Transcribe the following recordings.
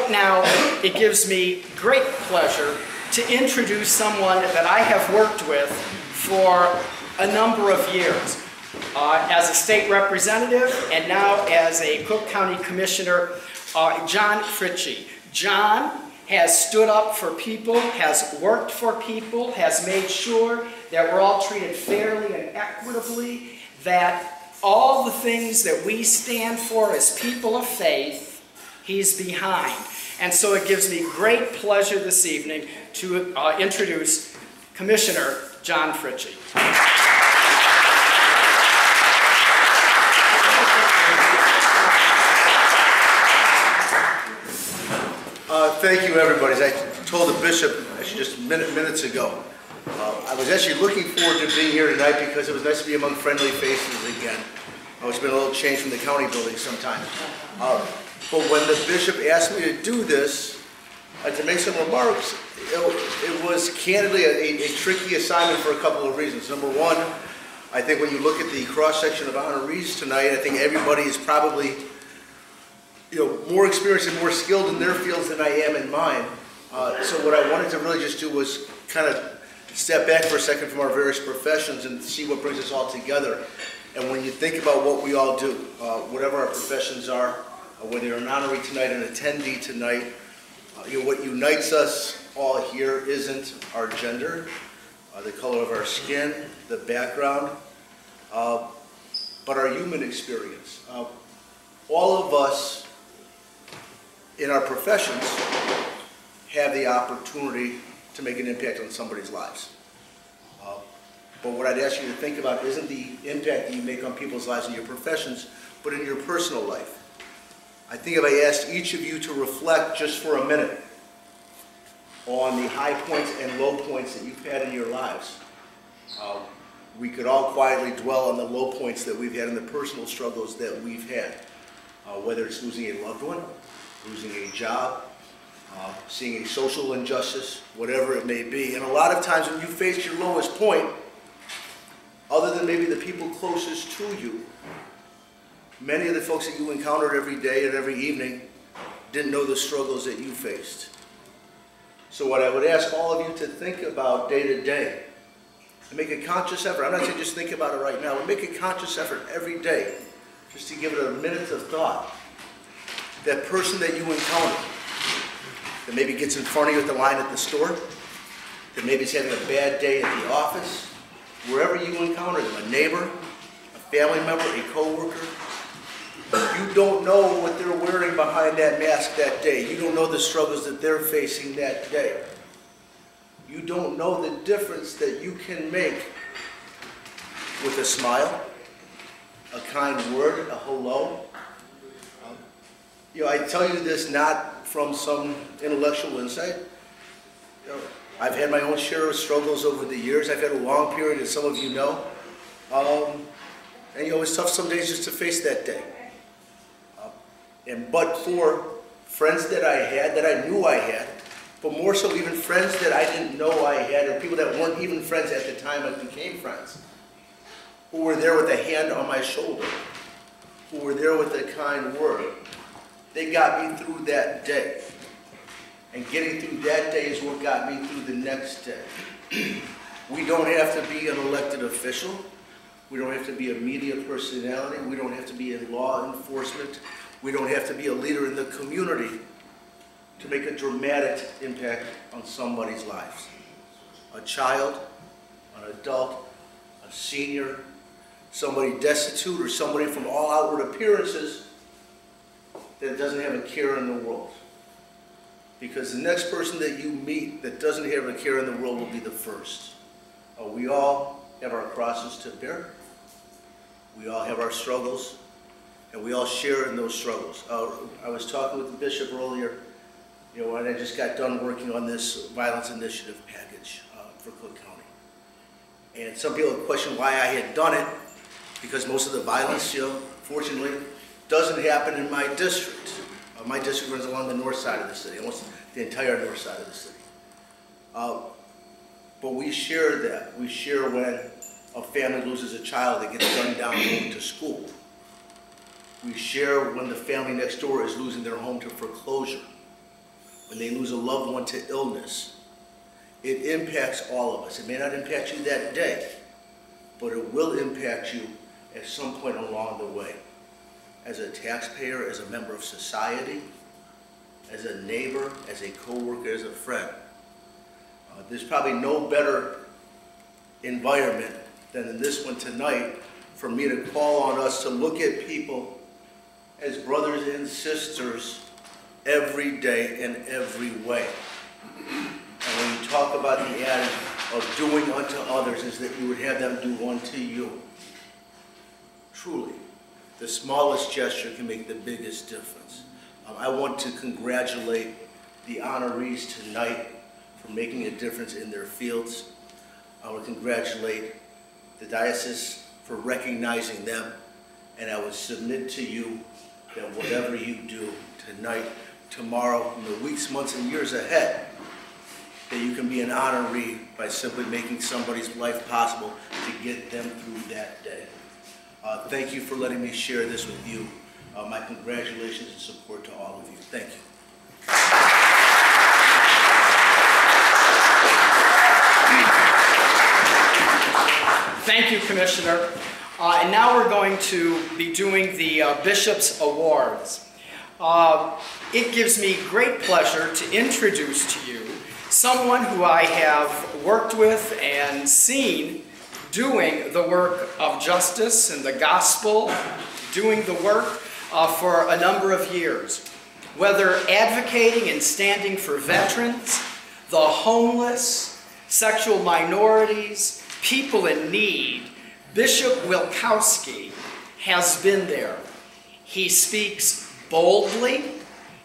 right now, it gives me great pleasure to introduce someone that I have worked with for a number of years as a state representative and now as a Cook County Commissioner, John Fritchie. John has stood up for people, has worked for people, has made sure that we're all treated fairly and equitably, that all the things that we stand for as people of faith, he's behind. And so it gives me great pleasure this evening to introduce Commissioner John Fritchie. Thank you, everybody. As I told the bishop actually just minutes ago, I was actually looking forward to being here tonight because it was nice to be among friendly faces again. It's been a little change from the county building sometimes. But when the bishop asked me to do this, to make some remarks, it was candidly a tricky assignment for a couple of reasons. Number one, I think when you look at the cross-section of honorees tonight, I think everybody is probably more experienced and more skilled in their fields than I am in mine. So what I wanted to really just do was kind of step back for a second from our various professions and see what brings us all together. And when you think about what we all do, whatever our professions are, whether you're an honoree tonight, an attendee tonight, what unites us all here isn't our gender, the color of our skin, the background, but our human experience. All of us in our professions have the opportunity to make an impact on somebody's lives. But what I'd ask you to think about isn't the impact that you make on people's lives in your professions, but in your personal life. I think if I asked each of you to reflect just for a minute on the high points and low points that you've had in your lives, we could all quietly dwell on the low points that we've had and the personal struggles that we've had, whether it's losing a loved one, losing a job, seeing a social injustice, whatever it may be. And a lot of times when you face your lowest point, other than maybe the people closest to you, many of the folks that you encountered every day and every evening didn't know the struggles that you faced. So what I would ask all of you to think about day to day, and make a conscious effort, I'm not saying just think about it right now, but make a conscious effort every day just to give it a minute of thought. That person that you encounter, that maybe gets in front of you at the line at the store, that maybe is having a bad day at the office, wherever you encounter them, a neighbor, a family member, a coworker, you don't know what they're wearing behind that mask that day. You don't know the struggles that they're facing that day. You don't know the difference that you can make with a smile, a kind word, a hello. I tell you this not from some intellectual insight. I've had my own share of struggles over the years. I've had a long period, as some of you know. And it's tough some days just to face that day. But for friends that I had, that I knew I had, but more so even friends that I didn't know I had, or people that weren't even friends at the time I became friends, who were there with a hand on my shoulder, who were there with a kind word, they got me through that day. And getting through that day is what got me through the next day. We don't have to be an elected official. We don't have to be a media personality. We don't have to be in law enforcement. We don't have to be a leader in the community to make a dramatic impact on somebody's lives. A child, an adult, a senior, somebody destitute, or somebody from all outward appearances that doesn't have a care in the world. Because the next person that you meet that doesn't have a care in the world will be the first. We all have our crosses to bear. We all have our struggles, and we all share in those struggles. I was talking with the bishop earlier, when I just got done working on this violence initiative package for Cook County. And some people have questioned why I had done it, because most of the violence, fortunately, doesn't happen in my district. My district runs along the north side of the city, almost the entire north side of the city. But we share that. We share when a family loses a child that gets gunned down going to school. We share when the family next door is losing their home to foreclosure. when they lose a loved one to illness, it impacts all of us. It may not impact you that day, but it will impact you at some point along the way. As a taxpayer, as a member of society, as a neighbor, as a co-worker, as a friend. There's probably no better environment than in this one tonight for me to call on us to look at people as brothers and sisters every day in every way. And when you talk about the adage of doing unto others is that you would have them do unto you. Truly, the smallest gesture can make the biggest difference. I want to congratulate the honorees tonight for making a difference in their fields. I want to congratulate the diocese for recognizing them, and I would submit to you that whatever you do tonight, tomorrow, in the weeks, months, and years ahead, that you can be an honoree by simply making somebody's life possible to get them through that day. Thank you for letting me share this with you. My congratulations and support to all of you. Thank you. Thank you, Commissioner. And now we're going to be doing the Bishop's Awards. It gives me great pleasure to introduce to you someone who I have worked with and seen doing the work of justice and the gospel, doing the work for a number of years. Whether advocating and standing for veterans, the homeless, sexual minorities, people in need, Bishop Wilkowski has been there. He speaks boldly,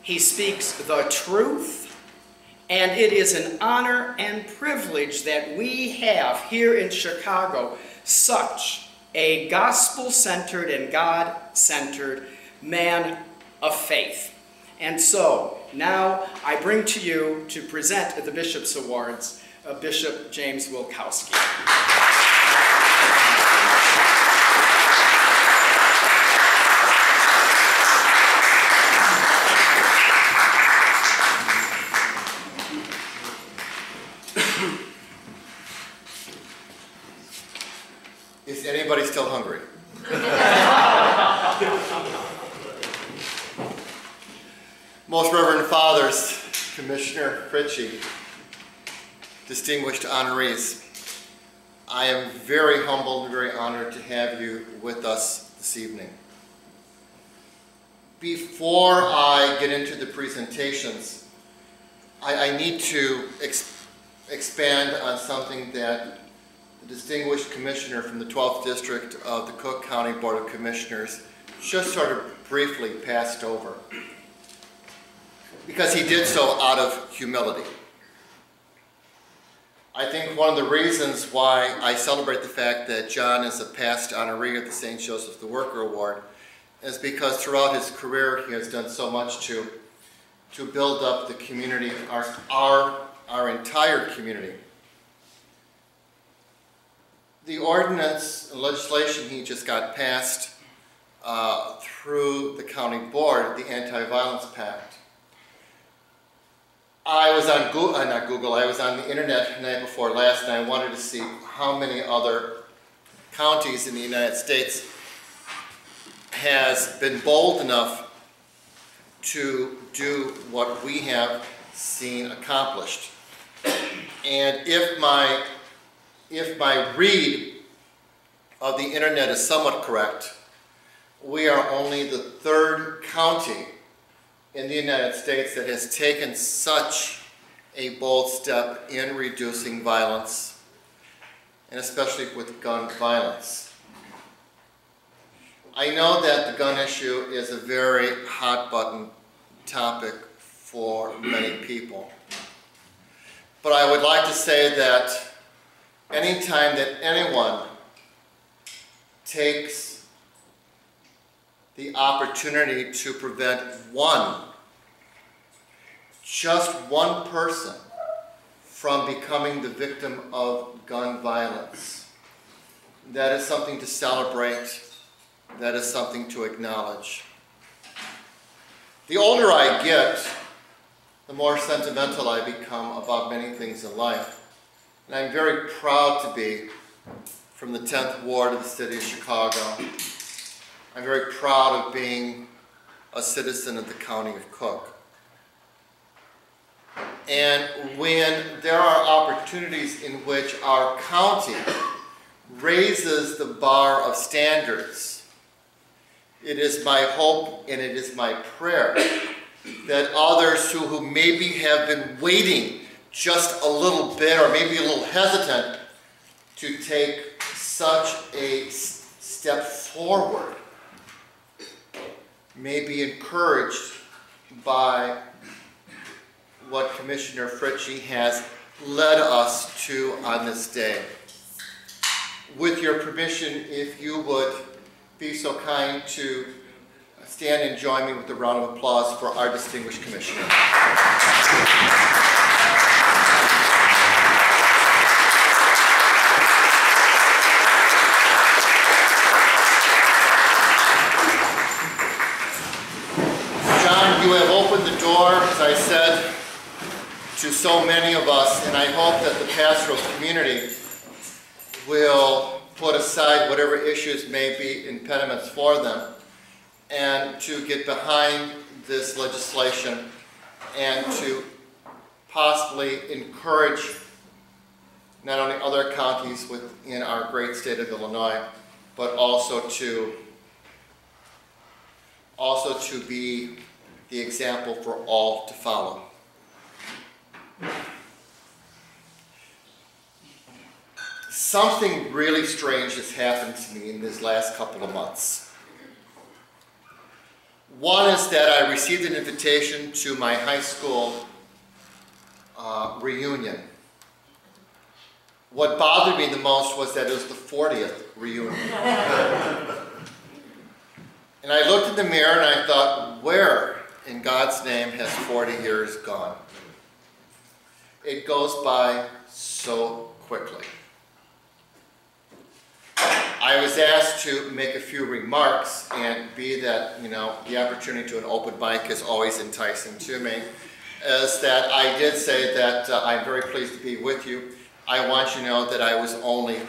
he speaks the truth, and it is an honor and privilege that we have here in Chicago such a gospel-centered and God-centered man of faith. And so, now I bring to you to present the Bishop's Awards, Bishop James Wilkowski. Is anybody still hungry? Most Reverend Fathers, Commissioner Pritchie, distinguished honorees, I am very humbled and very honored to have you with us this evening. Before I get into the presentations, I need to expand on something that the distinguished commissioner from the 12th District of the Cook County Board of Commissioners just sort of briefly passed over, because he did so out of humility. I think one of the reasons why I celebrate the fact that John is a past honoree of the St. Joseph the Worker Award is because throughout his career he has done so much to build up the community, our entire community. The ordinance and legislation he just got passed through the county board, the Anti-Violence Pact. I was on I was on the internet the night before last, and I wanted to see how many other counties in the United States has been bold enough to do what we have seen accomplished. And if my read of the internet is somewhat correct, we are only the third county in the United States that has taken such a bold step in reducing violence, and especially with gun violence. I know that the gun issue is a very hot button topic for many people, but I would like to say that anytime that anyone takes the opportunity to prevent just one person from becoming the victim of gun violence, that is something to celebrate, that is something to acknowledge. The older I get, the the more sentimental I become about many things in life. And I'm very proud to be from the 10th Ward of the city of Chicago. I'm very proud of being a citizen of the county of Cook. And when there are opportunities in which our county raises the bar of standards, it is my hope and it is my prayer that others who maybe have been waiting just a little bit or maybe a little hesitant to take such a step forward may be encouraged by what Commissioner Fritchie has led us to on this day. With your permission, if you would be so kind to stand and join me with a round of applause for our distinguished commissioner. John, you have opened the door, as I said, to so many of us, and I hope that the pastoral community will put aside whatever issues may be impediments for them and to get behind this legislation and to possibly encourage not only other counties within our great state of Illinois, but also to be the example for all to follow. Something really strange has happened to me in these last couple of months. One is that I received an invitation to my high school reunion. What bothered me the most was that it was the 40th reunion. And I looked in the mirror and I thought, where in God's name has 40 years gone? It goes by so quickly. I was asked to make a few remarks, and be that, the opportunity to an open mic is always enticing to me, is that I did say that I'm very pleased to be with you. I want you to know that I was only